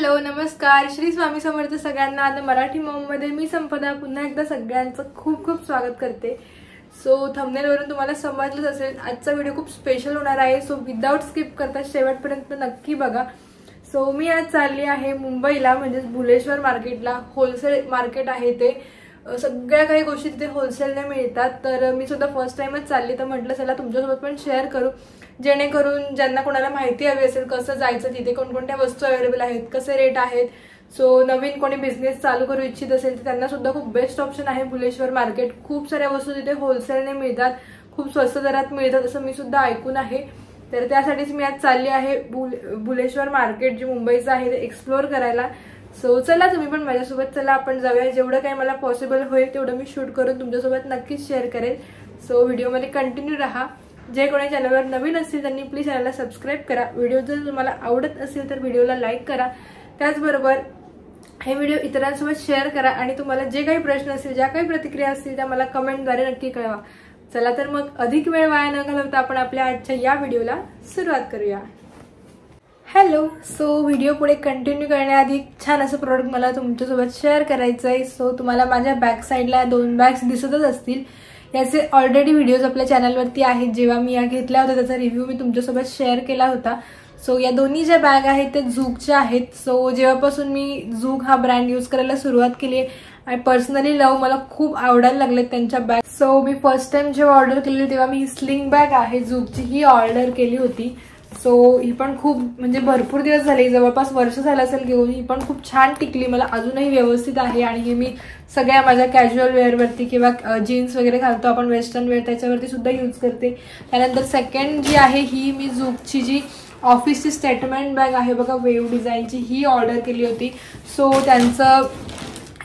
Hello नमस्कार, श्री स्वामी समर्थ सगळ्यांना. आता मराठी मॉममध्ये मी संपदा पुन्हा एकदा सगळ्यांचं खूप खूप स्वागत करते. सो थंबनेलवरून तुम्हाला समजलंच असेल आजचा व्हिडिओ खूप स्पेशल होणार आहे. सो विदाउट स्किप करता शेवटपर्यंत नक्की बघा. सो मी आज चालली आहे मुंबईला, म्हणजे भुलेश्वर मार्केटला. होलसेल मार्केट आहे ते, सगळ्या काही गोष्टी तिथे होलसेलने मिळतात. तर मी सुद्धा फर्स्ट टाइमच चालली, तर म्हटलं चला तुमच्यासोबत पण शेअर करू, जेणेकरून ज्यांना कोणाला माहिती हवी असेल कसं जायचं, तिथे कोणकोणत्या वस्तू अवेलेबल आहेत, कसे रेट आहेत. सो नवीन कोणी बिझनेस चालू करू इच्छित असेल तर त्यांना सुद्धा खूप बेस्ट ऑप्शन आहे भुलेश्वर मार्केट. खूप साऱ्या वस्तू तिथे होलसेलने मिळतात, खूप स्वस्त दरात मिळतात असं मी सुद्धा ऐकून आहे. तर त्यासाठीच मी आज चालली आहे भुलेश्वर मार्केट जे मुंबईचं आहे ते एक्सप्लोर करायला. सो चला तुम्ही पण माझ्यासोबत चला, आपण जाऊया. जेवढं काही मला पॉसिबल होईल तेवढं मी शूट करून तुमच्यासोबत नक्कीच शेअर करेल. सो व्हिडिओमध्ये कंटिन्यू राहा. जे कोणी चॅनलवर नवीन असतील त्यांनी प्लीज चॅनलला सबस्क्राईब करा. व्हिडिओ जर तुम्हाला आवडत असेल तर व्हिडिओला लाईक करा. त्याचबरोबर हे व्हिडिओ इतरांसोबत शेअर करा आणि तुम्हाला जे काही प्रश्न असतील, ज्या काही प्रतिक्रिया असतील त्या मला कमेंटद्वारे नक्की कळवा. चला तर मग अधिक वेळ वाया न घालवता आपण आपल्या आजच्या या व्हिडिओला सुरुवात करूया. हॅलो. सो व्हिडिओ पुढे कंटिन्यू करण्याआधी छान असं प्रोडक्ट मला तुमच्यासोबत शेअर करायचं आहे. सो तुम्हाला माझ्या बॅक साईडला 2 बॅग्स दिसतच असतील. याचे ऑलरेडी व्हिडिओज आपल्या चॅनलवरती आहेत. जेव्हा मी या घेतल्या होत्या त्याचा रिव्ह्यू मी तुमच्यासोबत शेअर केला होता. सो या दोन्ही ज्या बॅग आहेत ते झूकच्या आहेत. सो जेव्हापासून मी झूक हा ब्रँड यूज करायला सुरुवात केली आय पर्सनली लव, मला खूप आवडायला लागलेत त्यांच्या बॅग. सो मी फर्स्ट टाइम जेव्हा ऑर्डर केली तेव्हा मी ही स्लिंग बॅग आहे झूकची ही ऑर्डर केली होती. सो ही पण खूप म्हणजे भरपूर दिवस झाले, जवळपास वर्ष झालं असेल घेऊन. ही पण खूप छान टिकली, मला अजूनही व्यवस्थित आहे. आणि ही मी सगळ्या माझ्या कॅज्युअल वेअरवरती किंवा जीन्स वगैरे घालतो आपण वेस्टर्न वेअर त्याच्यावरती सुद्धा यूज करते. त्यानंतर सेकंड जी आहे ही मी झूकची जी ऑफिसची स्टेटमेंट बॅग आहे बघा वेव डिझाईनची, ही ऑर्डर केली होती. सो त्यांचं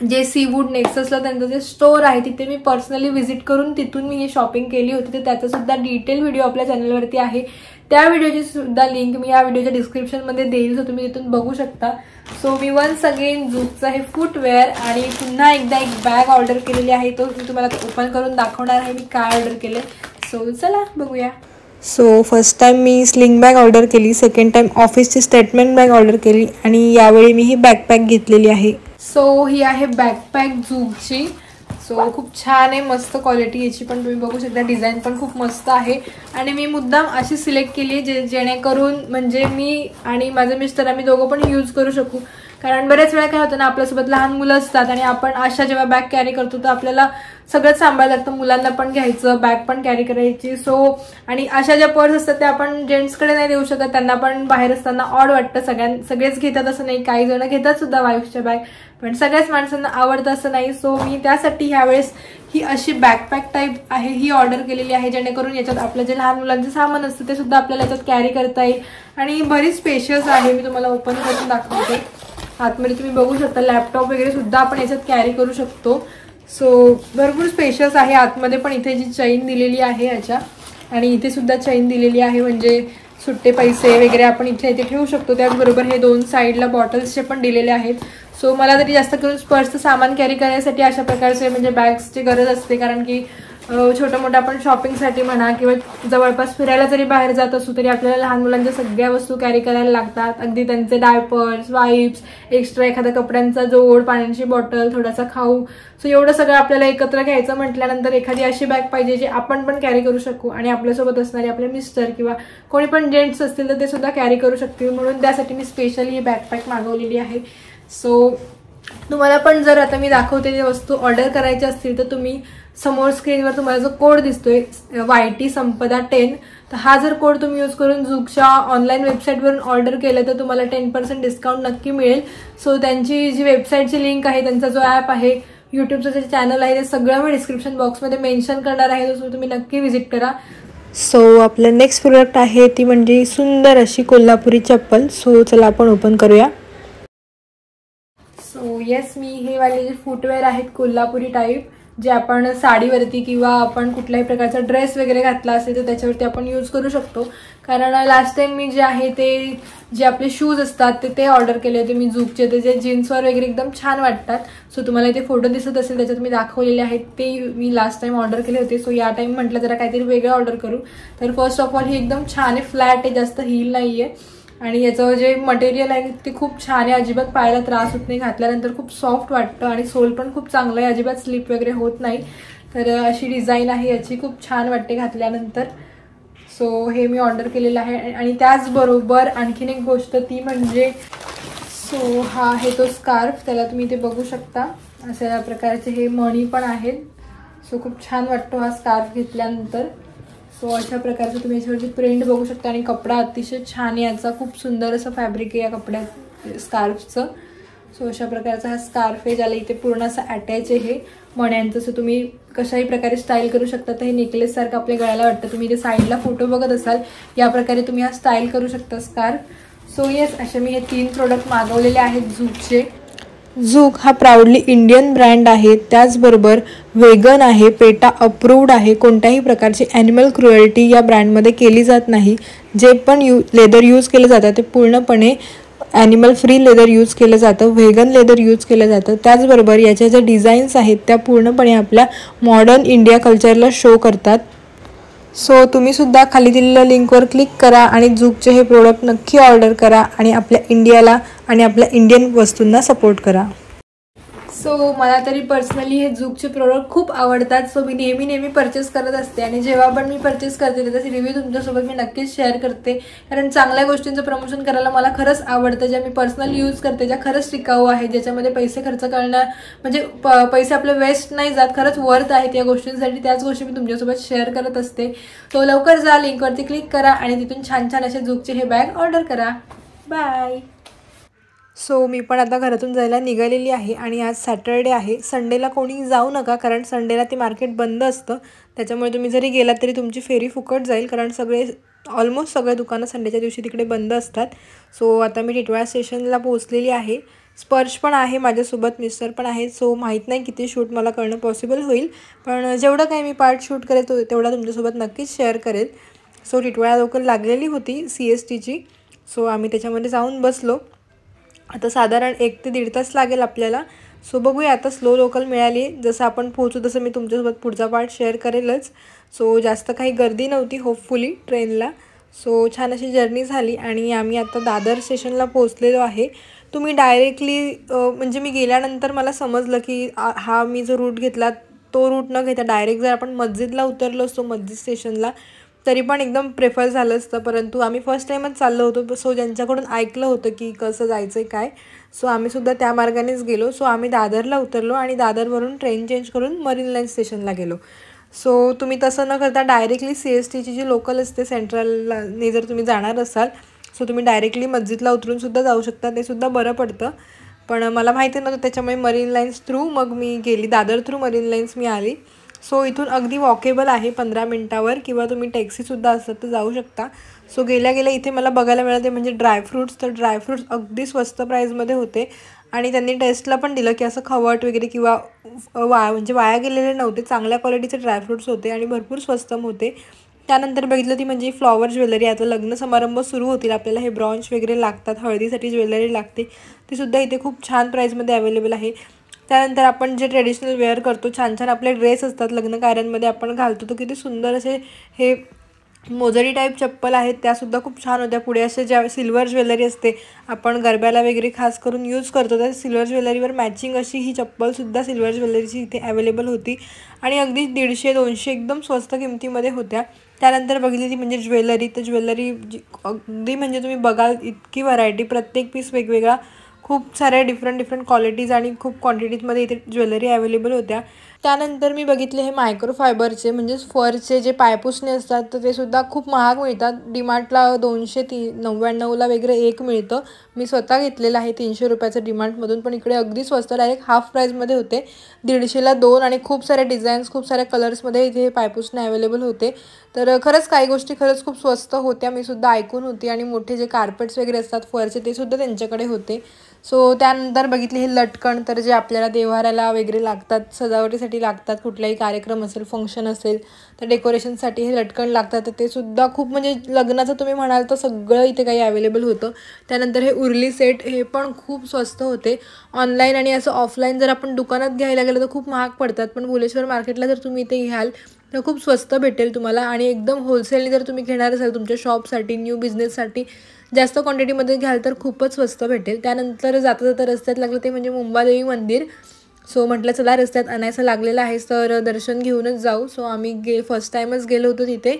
जे सीवूड नेक्ससला त्यांचं जे स्टोअर आहे तिथे मी पर्सनली व्हिजिट करून तिथून मी ही शॉपिंग केली होती. तर त्याचा सुद्धा डिटेल व्हिडिओ आपल्या चॅनलवरती आहे. त्या व्हिडिओची सुद्धा लिंक मी या व्हिडिओच्या डिस्क्रिप्शनमध्ये देईल, सो तुम्ही तिथून बघू शकता. सो मी वन्स अगेन झूकचं हे फुटवेअर आणि पुन्हा एकदा एक बॅग ऑर्डर केलेली आहे. तो मी तुम्हाला ओपन करून दाखवणार आहे मी काय ऑर्डर केले. सो चला बघूया. सो फर्स्ट टाइम मी स्लिंग बॅग ऑर्डर केली, सेकंड टाइम ऑफिसची स्टेटमेंट बॅग ऑर्डर केली आणि यावेळी मी ही बॅकपॅक घेतलेली आहे. सो ही आहे बॅकपॅक झूकची. सो खूप छान आहे, मस्त क्वालिटी याची पण तुम्ही बघू शकता. डिझाईन पण खूप मस्त आहे आणि मी मुद्दाम अशी सिलेक्ट केली आहे जेणेकरून म्हणजे मी आणि माझे मिस्टर आम्ही दोघं पण यूज करू शकू. कारण बऱ्याच वेळा काय होतं ना, आपल्यासोबत लहान मुलं असतात आणि आपण अशा जेव्हा बॅग कॅरी करतो तर आपल्याला सगळंच सांभाळायला लागतं. मुलांना पण घ्यायचं, बॅग पण कॅरी करायची. सो आणि अशा ज्या पर्स असतात त्या आपण जेंट्सकडे नाही देऊ शकत, त्यांना पण बाहेर असताना ऑड वाटतं. सगळेच घेतात असं नाही, काही जण घेतात सुद्धा वाईफच्या बॅग, पण सगळ्याच माणसांना आवडतं असं नाही. सो मी त्यासाठी ह्यावेळेस ही अशी बॅकपॅक टाईप आहे ही ऑर्डर केलेली आहे, जेणेकरून याच्यात आपलं जे लहान मुलांचं सामान असतं ते सुद्धा आपल्याला याच्यात कॅरी करता येईल. आणि बरीच स्पेशियस आहे, मी तुम्हाला ओपन करून दाखवते. आतमध्ये तुम्ही बघू शकता लॅपटॉप वगैरे सुद्धा आपण याच्यात कॅरी करू शकतो. सो भरपूर स्पेशियस आहे. आतमध्ये पण इथे जी चैन दिलेली आहे याच्या, आणि इथे सुद्धा चैन दिलेली आहे, म्हणजे सुट्टे पैसे वगैरे आपण इथे ठेवू शकतो. त्याचबरोबर हे 2 साईडला बॉटल्सचे पण दिलेले आहेत. सो मला तरी जास्त करून पर्सचं सामान कॅरी करण्यासाठी अशा प्रकारचे म्हणजे बॅग्सची गरज असते, कारण की छोटं मोठं आपण शॉपिंगसाठी म्हणा किंवा जवळपास फिरायला जरी बाहेर जात असू तरी आपल्याला लहान मुलांच्या सगळ्या वस्तू कॅरी करायला लागतात. अगदी त्यांचे डायपर्स, वाईप्स, एक्स्ट्रा एखादा कपड्यांचा जोड, पाण्याची बॉटल, थोडासा खाऊ. सो एवढं सगळं आपल्याला एकत्र घ्यायचं म्हटल्यानंतर एखादी अशी बॅग पाहिजे जी आपण पण कॅरी करू शकू आणि आपल्यासोबत असणारे आपले मिस्टर किंवा कोणी पण जेंट्स असतील तर ते सुद्धा कॅरी करू शकतील. म्हणून त्यासाठी मी स्पेशली ही बॅकपॅक मागवलेली आहे. सो तुम्हाला पण जर आता मी दाखवते ते वस्तू ऑर्डर करायची असतील तर तुम्ही समोर स्क्रीनवर तुम्हाला जो कोड दिसतोय YT संपदा 10, तर हा जर कोड तुम्ही यूज करून झूकच्या ऑनलाईन वेबसाईटवरून ऑर्डर केलं तर तुम्हाला 10% डिस्काउंट नक्की मिळेल. सो त्यांची जी वेबसाईटची लिंक आहे, त्यांचा जो ॲप आहे, यूट्यूबचं जे चॅनल आहे, ते सगळं मी डिस्क्रिप्शन बॉक्समध्ये मेन्शन करणार आहे. सो तुम्ही नक्की व्हिजिट करा. सो आपलं नेक्स्ट प्रोडक्ट आहे ती म्हणजे सुंदर अशी कोल्हापुरी चप्पल. सो चला आपण ओपन करूया. सो येस, मी हे वाले जे फुटवेअर आहेत कोल्हापुरी टाईप, जे आपण साडीवरती किंवा आपण कुठल्याही प्रकारचा ड्रेस वगैरे घातला असेल तर त्याच्यावरती आपण यूज करू शकतो. कारण लास्ट टाइम मी जे आहे ते जे आपले शूज असतात ते ऑर्डर केले होते मी झूकचे, ते जे जीन्सवर वगैरे एकदम छान वाटतात. सो तुम्हाला इथे फोटो दिसत असेल त्याच्यात मी दाखवलेले आहेत, ते मी लास्ट टाइम ऑर्डर केले होते. सो या टाइम म्हटलं जरा काहीतरी वेगळं ऑर्डर करू. तर फर्स्ट ऑफ ऑल ही एकदम छान आहे, फ्लॅट आहे, जास्त हील नाही आहे आणि याचं जे मटेरियल आहे ते खूप छान आहे, अजिबात पायाला त्रास होत नाही, घातल्यानंतर खूप सॉफ्ट वाटतं आणि सोल पण खूप चांगलं आहे, अजिबात स्लिप वगैरे होत नाही. तर अशी डिझाईन आहे याची, खूप छान वाटते घातल्यानंतर. सो हे मी ऑर्डर केलेलं आहे. आणि त्याचबरोबर आणखीन एक गोष्ट ती म्हणजे सो हा आहे तो स्कार्फ, त्याला तुम्ही इथे बघू शकता अशा प्रकारचे हे मणी पण आहेत. सो खूप छान वाटतो हा स्कार्फ घेतल्यानंतर. सो अशा प्रकारचं तुम्ही याच्यावरची प्रिंट बघू शकता आणि कपडा अतिशय छान आहे याचा, खूप सुंदर असं फॅब्रिक आहे या कपड्यात स्कार्फचं. सो अशा प्रकारचा हा स्कार्फ आहे, ज्याला इथे पूर्ण असं अटॅच आहे हे मण्यांचं. सो तुम्ही कशाही प्रकारे स्टाईल करू शकता. तर हे नेकलेससारखं आपल्या गळ्याला वाटतं. तुम्ही इथे साईडला फोटो बघत असाल, या प्रकारे तुम्ही हा स्टाईल करू शकता स्कार्फ. सो येस, असे मी हे 3 प्रोडक्ट मागवलेले आहेत झूकचे. झूक हा प्राऊडली इंडियन ब्रँड आहे, त्याचबरोबर वेगन आहे, पेटा अप्रूव्ड आहे. कोणत्याही प्रकारची ॲनिमल क्रुएल्टी या ब्रँडमध्ये केली जात नाही. जे पण लेदर यूज केलं जातं ते पूर्णपणे ॲनिमल फ्री लेदर यूज केलं जातं, व्हेगन लेदर यूज केलं जातं. त्याचबरोबर याच्या ज्या डिझाईन्स आहेत त्या पूर्णपणे आपल्या मॉडर्न इंडिया कल्चरला शो करतात. सो तुम्हीसुद्धा खाली दिलेल्या लिंकवर क्लिक करा आणि झूकचे हे प्रोडक्ट नक्की ऑर्डर करा आणि आपल्या इंडियाला आणि आपल्या इंडियन वस्तूंना सपोर्ट करा. सो मला तरी पर्सनली हे झूकचे प्रोडक्ट खूप आवडतात. सो मी नेहमी परचेस करत असते आणि जेव्हा पण मी परचेस करते त्याचा रिव्ह्यू तुमच्यासोबत मी नक्कीच शेअर करते, कारण चांगल्या गोष्टींचं प्रमोशन करायला मला खरंच आवडतं. ज्या मी पर्सनल यूज करते, ज्या खरंच टिकाऊ आहेत, ज्याच्यामध्ये पैसे खर्च करणं म्हणजे पैसे आपले वेस्ट नाही जात, खरंच वर्थ आहेत या गोष्टींसाठी, त्याच गोष्टी मी तुमच्यासोबत शेअर करत असते. तो लवकर जा, लिंकवरती क्लिक करा आणि तिथून छान छान असे झूकचे हे बॅग ऑर्डर करा. बाय. सो मी पण आता घरातून जायला निघालेली आहे आणि आज सॅटर्डे आहे. संडेला कोणी जाऊ नका, कारण संडेला ते मार्केट बंद असतं. त्याच्यामुळे तुम्ही जरी गेलात तरी तुमची फेरी फुकट जाईल, कारण ऑलमोस्ट सगळे दुकानं संडेच्या दिवशी तिकडे बंद असतात. सो आता मी टिटवाळा स्टेशनला पोहोचलेली आहे. स्पर्श पण आहे माझ्यासोबत, मिस्टर पण आहे. सो माहीत नाही किती शूट मला करणं पॉसिबल होईल, पण जेवढं काही मी पार्ट शूट करेल तेवढा तुमच्यासोबत नक्कीच शेअर करेल. सो टिटवाळा लोकल लागलेली होती CSTची. सो आम्ही त्याच्यामध्ये जाऊन बसलो. आता साधारण 1 ते 1.5 तास लागेल आपल्याला. सो बघूया, आता स्लो लोकल मिळाली. जसं आपण पोहोचू तसं मी तुमच्यासोबत पुढचा पार्ट शेअर करेलच. सो जास्त काही गर्दी नव्हती होपफुली ट्रेनला. सो छान अशी जर्नी झाली आणि आम्ही आता दादर स्टेशनला पोहोचलेलो आहे. तुम्ही डायरेक्टली म्हणजे मी गेल्यानंतर मला समजलं की हा मी जो रूट घेतला तो रूट न घेता डायरेक्ट जर आपण मस्जिदला उतरलो असतो, मस्जिद स्टेशनला, तरी पण एकदम प्रेफर झालं असतं. परंतु आम्ही फर्स्ट टाईमच चाललो होतो. सो ज्यांच्याकडून ऐकलं होतं की कसं जायचं आहे काय, सो आम्हीसुद्धा त्या मार्गानेच गेलो. सो आम्ही दादरला उतरलो आणि दादरवरून ट्रेन चेंज करून मरीन लाईन स्टेशनला गेलो. सो तुम्ही तसं न करता डायरेक्टली CSTची जी लोकल असते सेंट्रलने जर तुम्ही जाणार असाल, सो तुम्ही डायरेक्टली मस्जिदला उतरूनसुद्धा जाऊ शकता, ते सुद्धा बरं पडतं. पण मला माहिती नव्हतं, त्याच्यामुळे मरीन लाईन्स थ्रू मग मी गेली, दादर थ्रू मरीन लाईन्स मी आली. सो इथून अगदी वॉकेबल आहे 15 मिनटावर, किंवा तुम्ही टॅक्सीसुद्धा असतात तर जाऊ शकता. सो गेल्या इथे मला बघायला मिळाले म्हणजे ड्रायफ्रूट्स. तर ड्रायफ्रूट्स अगदी स्वस्त प्राईजमध्ये होते आणि त्यांनी टेस्टला पण दिलं की असं खवट वगैरे किंवा म्हणजे वाया गेलेले नव्हते, चांगल्या क्वालिटीचे ड्रायफ्रूट्स होते आणि भरपूर स्वस्त होते. त्यानंतर बघितलं ती म्हणजे फ्लॉवर ज्वेलरी. आता लग्न समारंभ सुरू होतील, आपल्याला हे ब्रॉन्च वगैरे लागतात, हळदीसाठी ज्वेलरी लागते, ती सुद्धा इथे खूप छान प्राईजमध्ये अवेलेबल आहे. त्यानंतर आपण जे ट्रेडिशनल वेअर करतो, छान छान आपले ड्रेस असतात लग्न कार्यांमध्ये आपण घालतो, तर किती सुंदर असे हे मोजडी टाईप चप्पल आहेत, त्यासुद्धा खूप छान होत्या. पुढे असे ज्या सिल्वर ज्वेलरी असते आपण गरब्याला वगैरे खास करून यूज करतो, तर सिल्वर ज्वेलरीवर मॅचिंग अशी ही चप्पलसुद्धा सिल्वर ज्वेलरीची इथे अवेलेबल होती आणि अगदी 150-200 एकदम स्वस्त किमतीमध्ये होत्या. त्यानंतर बघितली ती म्हणजे ज्वेलरी. तर ज्वेलरी अगदी म्हणजे तुम्ही बघाल इतकी व्हरायटी, प्रत्येक पीस वेगवेगळा, खूप साऱ्या डिफरंट क्वालिटीज आणि खूप क्वांटिटीजमध्ये इथे ज्वेलरी अवेलेबल होत्या. त्यानंतर मी बघितले हे मायक्रोफायबरचे म्हणजे फरचे जे पायपुसणे असतात, तर ते सुद्धा खूप महाग मिळतात. डीमार्टला 299ला वगैरे एक मिळतं. मी स्वतः घेतलेलं आहे 300 रुपयाचं डीमार्टमधून, पण इकडे अगदी स्वस्त डायरेक्ट हाफ प्राईजमध्ये होते. 150ला 2 आणि खूप साऱ्या डिझाईन्स, खूप साऱ्या कलर्समध्ये इथे पायपुसणे अवेलेबल होते. तर खरंच काही गोष्टी खरंच खूप स्वस्त होत्या, मी सुद्धा ऐकून होती. आणि मोठे जे कार्पेट्स वगैरे असतात फरचे, ते सुद्धा त्यांच्याकडे होते. सो त्यानंतर बघितले हे लटकन, तर जे आपल्याला देव्हाऱ्याला वगैरे लागतात, सजावटीसाठी लागतात, कुठलाही कार्यक्रम असेल, फंक्शन असेल तर डेकोरेशनसाठी हे लटकन लागतात, तर ते सुद्धा खूप म्हणजे लग्नाचं तुम्ही म्हणाल तर सगळं इथे काही अवेलेबल होतं. त्यानंतर हे उरली सेट, हे पण खूप स्वस्त होते. ऑनलाईन आणि असं ऑफलाईन जर आपण दुकानात घ्यायला गेलं तर खूप महाग पडतात, पण भुलेश्वर मार्केटला जर तुम्ही इथे घ्याल तर खूप स्वस्त भेटेल तुम्हाला आणि एकदम होलसेलने जर तुम्ही घेणार असाल तुमच्या शॉपसाठी न्यू बिझनेससाठी जास्त क्वांटिटीमध्ये घ्याल तर खूपच स्वस्त भेटेल. त्यानंतर जाता जाता रस्त्यात लागलं ते म्हणजे मुंबादेवी मंदिर. सो म्हटलं चला रस्त्यात आणायचं लागलेलं आहे तर दर्शन घेऊनच जाऊ. सो आम्ही फर्स्ट टाईमच गेलो होतो तिथे.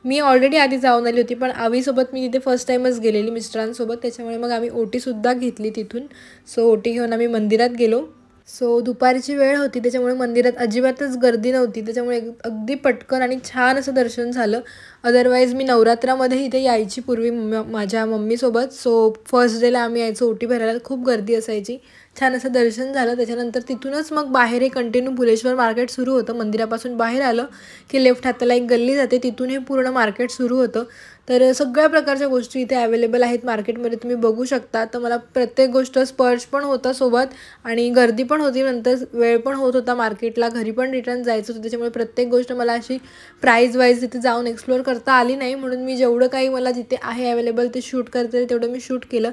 मी ऑलरेडी आधी जाऊन आली होती पण आवीसोबत मी तिथे फर्स्ट टाईमच गेलेली मिस्टरांसोबत, त्याच्यामुळे मग आम्ही ओटीसुद्धा घेतली तिथून. सो ओटी घेऊन आम्ही मंदिरात गेलो. सो दुपारची वेळ होती त्याच्यामुळे मंदिरात अजिबातच गर्दी नव्हती, त्याच्यामुळे अगदी पटकन आणि छान असं दर्शन झालं. अदरवाईज मी नवरात्रामध्ये इथे यायची पूर्वी माझ्या मम्मीसोबत. सो फर्स्ट डेला आम्ही यायचो ओटी भरायला, खूप गर्दी असायची. छान असं दर्शन झालं. त्याच्यानंतर तिथूनच मग बाहेर हे कंटिन्यू भुलेश्वर मार्केट सुरू होतं. मंदिरापासून बाहेर आलं की लेफ्ट हाताला एक गल्ली जाते, तिथून हे पूर्ण मार्केट सुरू होतं. तर सगळ्या प्रकारच्या गोष्टी इथे अवेलेबल आहेत मार्केटमध्ये, तुम्ही बघू शकता. तर मला प्रत्येक गोष्ट स्पर्श पण होता सोबत आणि गर्दी पण होती, नंतर वेळ पण होत होता मार्केटला, घरी पण रिटर्न जायचं होतं. त्याच्यामुळे प्रत्येक गोष्ट मला अशी प्राईज वाईज तिथे जाऊन एक्सप्लोअर करता आली नाही, म्हणून मी जेवढं काही मला जिथे आहे अवेलेबल ते शूट करते तेवढं मी शूट केलं.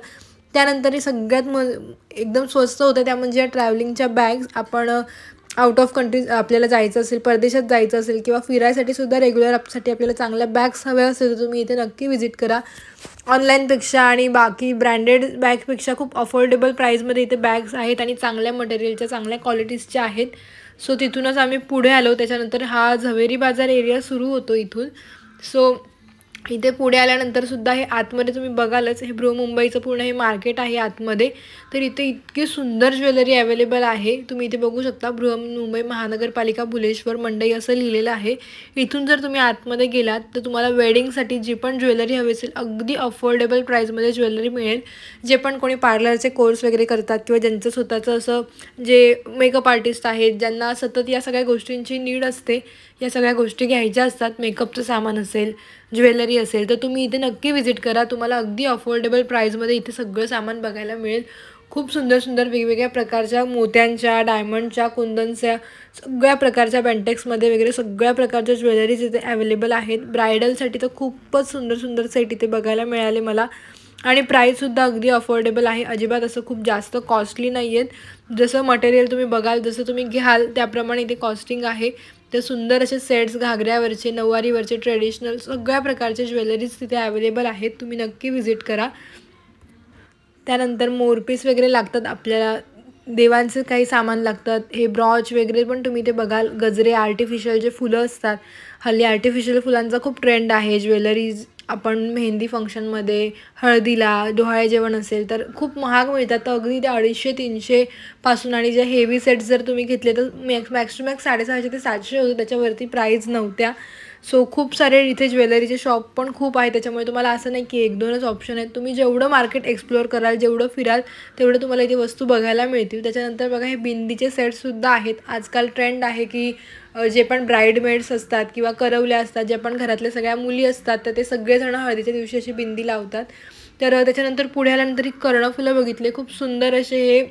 त्यानंतर हे सगळ्यात एकदम स्वस्त होतं त्या म्हणजे या ट्रॅव्हलिंगच्या बॅग्स. आपण आउट ऑफ कंट्रीज आपल्याला जायचं असेल, परदेशात जायचं असेल किंवा फिरायसाठी सुद्धा रेग्युलर साठी आपल्याला चांगल्या बॅग्स हव्या असेल तर तुम्ही इथे नक्की व्हिजिट करा. ऑनलाईनपेक्षा आणि बाकी ब्रँडेड बॅगपेक्षा खूप अफोर्डेबल प्राईजमध्ये इथे बॅग्स आहेत आणि चांगल्या मटेरियलच्या चांगल्या क्वालिटीजच्या आहेत. सो तिथूनच आम्ही पुढे आलो. त्याच्यानंतर हा झवेरी बाजार एरिया सुरू होतो इथून. सो इथे पुढे आल्यानंतर सुद्धा हे आतमध्ये तुम्ही बघालच, हे बृहमुंबईचं पूर्ण हे मार्केट आहे आतमध्ये. तर इथे इतकी सुंदर ज्वेलरी अवेलेबल आहे, तुम्ही इथे बघू शकता. बृहमुंबई महानगरपालिका भुलेश्वर मंडई असं लिहिलेलं आहे. इथून जर तुम्ही आतमध्ये गेलात तर तुम्हाला वेडिंगसाठी जी पण ज्वेलरी हवी असेल अगदी अफोर्डेबल प्राईजमध्ये ज्वेलरी मिळेल. जे पण कोणी पार्लरचे कोर्स वगैरे करतात किंवा ज्यांचं स्वतःचं असं जे मेकअप आर्टिस्ट आहेत, ज्यांना सतत या सगळ्या गोष्टींची नीड असते, या सगळ्या गोष्टी घ्यायच्या असतात, मेकअपचं सामान असेल, ज्वेलरी असेल, तर तुम्ही इथे नक्की व्हिजिट करा. तुम्हाला अगदी अफोर्डेबल प्राईजमध्ये इथे सगळं सामान बघायला मिळेल. खूप सुंदर सुंदर वेगवेगळ्या प्रकारच्या मोत्यांच्या, डायमंडच्या, कुंदनच्या, सगळ्या प्रकारच्या बेंटेक्समध्ये वगैरे सगळ्या प्रकारच्या ज्वेलरीज इथे अवेलेबल आहेत. ब्रायडलसाठी तर खूपच सुंदर सुंदर सेट इथे बघायला मिळाले मला आणि प्राईससुद्धा अगदी अफोर्डेबल आहे. अजिबात असं खूप जास्त कॉस्टली नाही आहेत. जसं मटेरियल तुम्ही बघाल, जसं तुम्ही घ्याल त्याप्रमाणे इथे कॉस्टिंग आहे. ते सुंदर असे सेट्स, घागऱ्यावरचे, नऊवारीवरचे, ट्रेडिशनल सगळ्या प्रकारचे ज्वेलरीज तिथे अवेलेबल आहेत. तुम्ही नक्की व्हिजिट करा. त्यानंतर मोरपीस वगैरे लागतात आपल्याला, देवांचं काही सामान लागतात, हे ब्रॉच वगैरे पण तुम्ही इथे बघाल. गजरे, आर्टिफिशियल जे फुलं असतात, हल्ली आर्टिफिशियल फुलांचा खूप ट्रेंड आहे. ज्वेलरीज आपण मेहंदी फंक्शनमध्ये, हळदीला, डोहाळे जेवण असेल तर खूप महाग मिळतात. तर अगदी ते 250-300 पासून आणि जे हेवी सेट्स जर तुम्ही घेतले तर मॅक्स टू मॅक्स 650 ते 700 होतं, त्याच्यावरती प्राईज नव्हत्या. सो खूप सारे इथे ज्वेलरीचे शॉप पण खूप आहे, त्याच्यामुळे तुम्हाला असं नाही की 1-2च ऑप्शन आहेत. तुम्ही जेवढं मार्केट एक्सप्लोअर कराल, जेवढं फिराल तेवढं तुम्हाला इथे वस्तू बघायला मिळतील. त्याच्यानंतर बघा हे बिंदीचे सेट्ससुद्धा आहेत. आजकाल ट्रेंड आहे की जे पण ब्राईडमेड्स असतात किंवा करवल्या असतात, जे पण घरातल्या सगळ्या मुली असतात, तर ते सगळेजण हळदीच्या दिवशी अशी बिंदी लावतात. तर त्याच्यानंतर पुढे आल्यानंतर ही कर्णफुलं बघितले, खूप सुंदर असे हे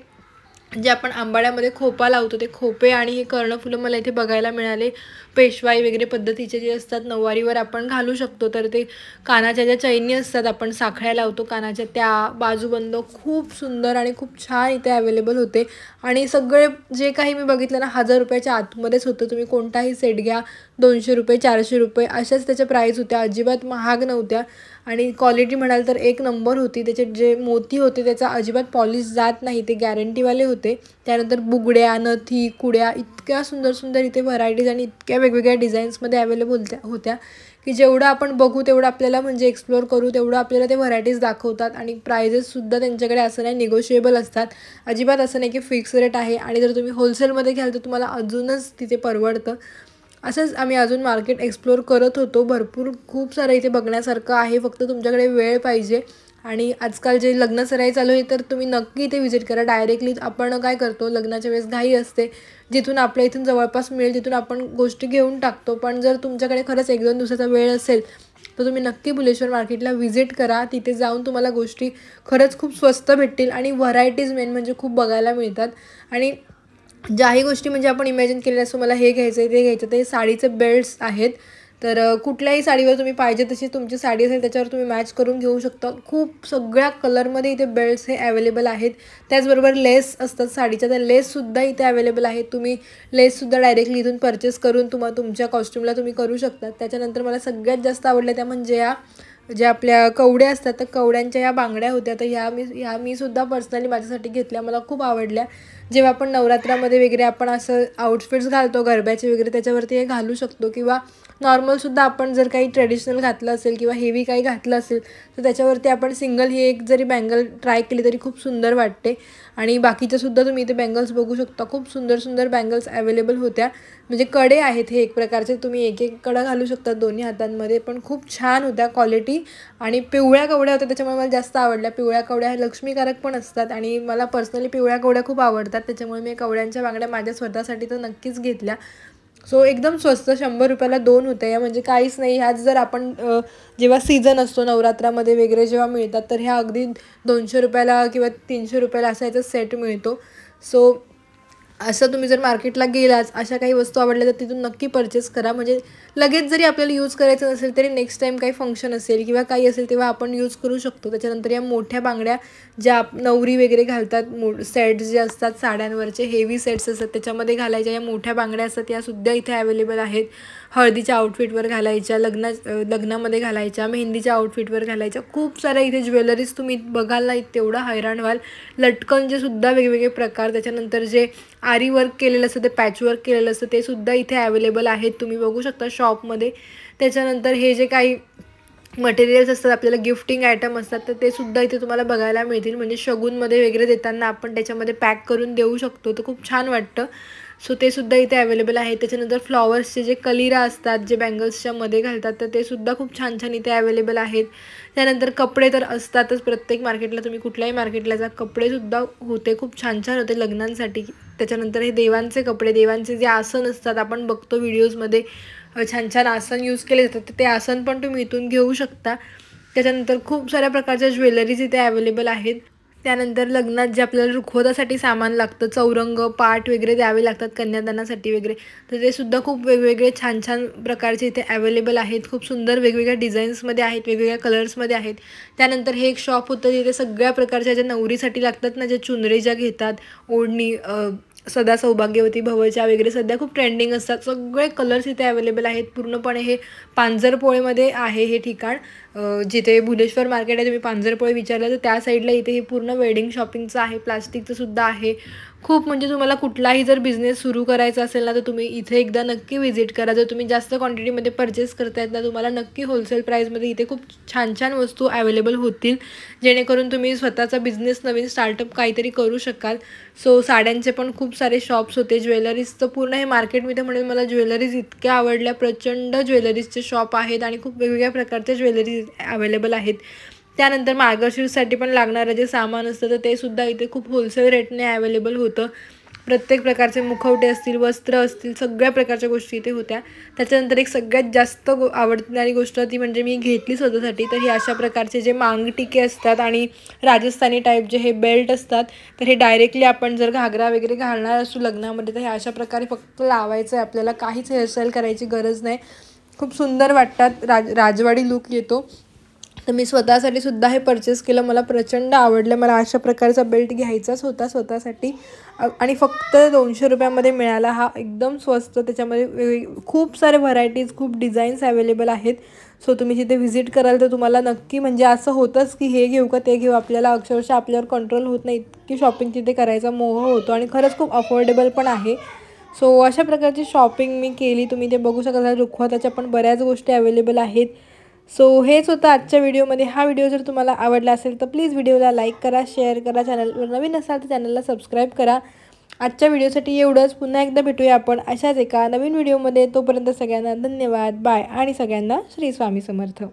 जे आपण आंबाड्यामध्ये खोपा लावतो ते खोपे आणि हे कर्णफुलं मला इथे बघायला मिळाले. पेशवाई वगैरे पद्धतीचे जे असतात, नऊवारीवर आपण घालू शकतो. तर ते कानाच्या ज्या चैनी असतात, आपण साखळ्या लावतो कानाच्या, त्या बाजूबंद खूप सुंदर आणि खूप छान इथे अवेलेबल होते. आणि सगळे जे काही मी बघितलं ना 1000 रुपयाच्या आतमध्येच होतं. तुम्ही कोणताही सेट घ्या, 200 रुपये, 400 रुपये अशाच त्याच्या प्राईस होत्या, अजिबात महाग नव्हत्या. आणि क्वालिटी म्हणाल तर एक नंबर होती. त्याचे जे मोती होते त्याचा अजिबात पॉलिश जात नाही, ते गॅरंटीवाले होते. त्यानंतर बुगड्या, नथी, कुड्या इतक्या सुंदर सुंदर इथे व्हरायटीज आणि इतक्या वेगवेगळ्या डिझाईन्समध्ये अवेलेबल होत्या की जेवढं आपण बघू तेवढं आपल्याला म्हणजे एक्सप्लोअर करू तेवढं आपल्याला ते व्हरायटीज दाखवतात. आणि प्राइजेससुद्धा त्यांच्याकडे असं नाही निगोशिएबल असतात, अजिबात असं नाही की फिक्स रेट आहे. आणि जर तुम्ही होलसेलमध्ये घ्याल तर तुम्हाला अजूनच तिथे परवडतं. असंच आम्ही अजून मार्केट एक्सप्लोअर करत होतो. भरपूर खूप सारं इथे बघण्यासारखं आहे, फक्त तुमच्याकडे वेळ पाहिजे. आणि आजकाल जे लग्नसराई चालू आहे तर तुम्ही नक्की इथे व्हिजिट करा. डायरेक्टली आपण काय करतो, लग्नाच्या वेळेस घाई असते, जिथून आपल्या इथून जवळपास मिळेल तिथून आपण गोष्टी घेऊन टाकतो. पण जर तुमच्याकडे खरंच 1-2 दिवसाचा वेळ असेल तर तुम्ही नक्की भुलेश्वर मार्केटला व्हिजिट करा. तिथे जाऊन तुम्हाला गोष्टी खरंच खूप स्वस्त भेटतील आणि व्हरायटीज मेन म्हणजे खूप बघायला मिळतात. आणि ज्याही गोष्टी म्हणजे आपण इमॅजिन केलेल्या असं मला हे घ्यायचं आहे ते घ्यायचं, ते साडीचे बेल्ट्स आहेत, तर कुठल्याही साडीवर तुम्ही पाहिजे तशी तुमची साडी असेल त्याच्यावर तुम्ही मॅच करून घेऊ शकता. खूप सगळ्या कलरमध्ये इथे बेल्ट्स हे अवेलेबल आहेत. त्याचबरोबर लेस असतात साडीच्या, त्या लेससुद्धा इथे अवेलेबल आहेत. तुम्ही लेससुद्धा डायरेक्टली इथून परचेस करून तुमच्या कॉस्ट्यूमला तुम्ही करू शकता. त्याच्यानंतर मला सगळ्यात जास्त आवडल्या त्या म्हणजे या ज्या आपल्या कवड्या असतात, तर कवड्यांच्या या बांगड्या होत्या. तर ह्या मी सुद्धा पर्सनली माझ्यासाठी घेतल्या, मला खूप आवडल्या. जेव्हा आपण नवरात्रामध्ये वगैरे आपण असं आउटफिट्स घालतो गरब्याचे वगैरे, त्याच्यावरती हे घालू शकतो. किंवा नॉर्मलसुद्धा आपण जर काही ट्रेडिशनल घातलं असेल किंवा हेवी काही घातलं असेल तर त्याच्यावरती आपण सिंगल ही एक जरी बँगल ट्राय केली तरी खूप सुंदर वाटते. आणि बाकीच्यासुद्धा तुम्ही इथे बँगल्स बघू शकता. खूप सुंदर सुंदर बँगल्स अवेलेबल होत्या. म्हणजे कडे आहेत हे एक प्रकारचे, तुम्ही एक एक कडा घालू शकता दोन्ही हातांमध्ये. पण खूप छान होत्या क्वालिटी. आणि पिवळ्या कवड्या होत्या, त्याच्यामुळे मला जास्त आवडल्या. पिवळ्या कवड्या ह्या लक्ष्मीकारक पण असतात आणि मला पर्सनली पिवळ्या कवड्या खूप आवडतात. त्याच्यामुळे मी कवड्यांच्या बांगड्या माझ्या स्वतःसाठी तर नक्कीच घेतल्या. सो एकदम स्वस्त, 100 रुपयाला 2 होत्या या, म्हणजे काहीच नाही. ह्याच जर आपण जेव्हा सीझन असतो नवरात्रामध्ये वगैरे जेव्हा मिळतात तर ह्या अगदी 200 रुपयाला किंवा 300 रुपयाला असा याचा सेट मिळतो. सो असं तुम्ही जर मार्केटला गेलाच अशा काही वस्तू आवडल्या तर तिथून नक्की परचेस करा. म्हणजे लगेच जरी आपल्याला यूज करायचं नसेल तरी नेक्स्ट टाईम काही फंक्शन असेल किंवा काही असेल तेव्हा आपण यूज करू शकतो. त्याच्यानंतर या मोठ्या बांगड्या ज्या नवरी वगैरे घालतात, सेट्स जे असतात साड्यांवरचे हेवी सेट्स असतात त्याच्यामध्ये घालायच्या या मोठ्या बांगड्या असतात, यासुद्धा इथे अवेलेबल आहेत. हळदीच्या आउटफिटवर घालायच्या, लग्नामध्ये घालायच्या, मेहंदीच्या आउटफिटवर घालायच्या. खूप साऱ्या इथे ज्वेलरीज तुम्ही बघाल ना तेवढं हैराण व्हाल. लटकनचे सुद्धा वेगवेगळे प्रकार, त्याच्यानंतर जे आरी वर्क केलेलं असतं ते पॅचवर्क केलेलं असतं ते सुद्धा इथे अवेलेबल आहेत, तुम्ही बघू शकता शॉपमध्ये. त्याच्यानंतर हे जे काही मटेरियल्स असतात आपल्याला गिफ्टिंग आयटम असतात तर ते सुद्धा इथे तुम्हाला बघायला मिळतील. म्हणजे शगुनमध्ये वगैरे देताना आपण त्याच्यामध्ये पॅक करून देऊ शकतो, तर खूप छान वाटतं. सो ते सुद्धा इथे अवेलेबल आहे. त्याच्यानंतर फ्लॉवर्सचे जे कलिरा असतात जे बँगल्सच्या मध्ये घालतात तर ते सुद्धा खूप छान छान इथे अवेलेबल आहेत. त्यानंतर कपडे तर असतातच प्रत्येक मार्केटला, तुम्ही कुठल्याही मार्केटला जा कपडेसुद्धा होते, खूप छान छान होते लग्नांसाठी. त्याच्यानंतर हे देवांचे कपडे, देवांचे जे आसन असतात आपण बघतो व्हिडिओजमध्ये छान छान आसन यूज केले जातात, तर ते आसन पण तुम्ही इथून घेऊ शकता. त्याच्यानंतर खूप साऱ्या प्रकारच्या ज्वेलरीज इथे अवेलेबल आहेत. त्यानंतर लग्नात जे आपल्याला रुखवतासाठी सामान लागतं, चौरंग, पाट वगैरे द्यावे लागतात कन्यादानासाठी वगैरे, तर ते सुद्धा खूप वेगवेगळे छान छान प्रकारचे इथे अवेलेबल आहेत. खूप सुंदर वेगवेगळ्या डिझाईन्समध्ये आहेत, वेगवेगळ्या कलर्समध्ये आहेत. त्यानंतर हे एक शॉप होतं जिथे सगळ्या प्रकारच्या ज्या नवरीसाठी लागतात ना, ज्या चुनरी ज्या घेतात, ओढणी, सदा सौभाग्यवती भवच्या वगैरे सध्या खूप ट्रेंडिंग असतात, सगळे कलर्स इथे अवेलेबल आहेत. पूर्णपणे हे पांजरपोळेमध्ये आहे हे ठिकाण. जिथे भुलेश्वर मार्केट आहे, तुम्ही पांजरपोळे विचारलं तर त्या साईडला इथे हे पूर्ण वेडिंग शॉपिंगचं आहे, प्लास्टिकचं सुद्धा आहे. खूप म्हणजे तुम्हाला कुठलाही जर बिझनेस सुरू करायचा असेल ना तर तुम्ही इथे एकदा नक्की व्हिजिट करा. जर तुम्ही जास्त क्वांटिटीमध्ये परचेस करतायत ना तुम्हाला नक्की होलसेल प्राईसमध्ये इथे खूप छान छान वस्तू अवेलेबल होतील, जेणेकरून तुम्ही स्वतःचा बिझनेस नवीन स्टार्टअप काहीतरी करू शकाल. सो साड्यांचे पण खूप सारे शॉप्स होते, ज्वेलरीजचं पूर्ण हे मार्केटमध्ये म्हणून मला ज्वेलरीज इतक्या आवडल्या. प्रचंड ज्वेलरीजचे शॉप आहेत आणि खूप वेगवेगळ्या प्रकारच्या ज्वेलरीज अवेलेबल आहेत. त्यानंतर मार्गशीर्षसाठी पण लागणारं जे सामान असतं तर ते सुद्धा इथे खूप होलसेल रेटने अवेलेबल होतं. प्रत्येक प्रकारचे मुखवटे असतील, वस्त्र असतील, सगळ्या प्रकारच्या गोष्टी इथे होत्या. त्याच्यानंतर एक सगळ्यात जास्त आवडणारी गोष्ट ती म्हणजे मी घेतली स्वतःसाठी, तर हे अशा प्रकारचे जे मांगटिके असतात आणि राजस्थानी टाईप जे हे बेल्ट असतात, तर हे डायरेक्टली आपण जर घागरा वगैरे घालणार असू लग्नामध्ये तर हे अशा प्रकारे फक्त लावायचं आहे आपल्याला, काहीच हेअरस्टाईल करायची गरज नाही. खूप सुंदर वाटतात, राजवाडी लुक येतो. तर मी स्वतःसाठी सुद्धा हे परचेस केलं, मला प्रचंड आवडलं. मला अशा प्रकारचा बेल्ट घ्यायचाच होता स्वतःसाठी आणि फक्त 200 रुपयामध्ये मिळाला. हा एकदम स्वस्त, त्याच्यामध्ये खूप सारे व्हरायटीज, खूप डिझाईन्स अवेलेबल आहेत. सो तुम्ही तिथे व्हिजिट कराल तर तुम्हाला नक्की म्हणजे असं होतंच की हे घेऊ का ते घेऊ, आपल्याला अक्षरशः आपल्यावर कंट्रोल होत नाही, इतकी शॉपिंग तिथे करायचा मोह होतो आणि खरंच खूप अफोर्डेबल पण आहे. सो अशा प्रकारची शॉपिंग मी केली, तुम्ही ते बघू शकाल. रुखवताच्या पण बऱ्याच गोष्टी अवेलेबल आहेत. सो हेच होतं आजच्या व्हिडिओमध्ये. हा व्हिडिओ जर तुम्हाला आवडला असेल तर प्लीज व्हिडिओला लाईक करा, शेअर करा, चॅनलवर नवीन असाल तर चॅनलला सबस्क्राईब करा. आजच्या व्हिडिओसाठी एवढंच. पुन्हा एकदा भेटूया आपण अशाच एका नवीन व्हिडिओमध्ये. तोपर्यंत सगळ्यांना धन्यवाद, बाय आणि सगळ्यांना श्री स्वामी समर्थ.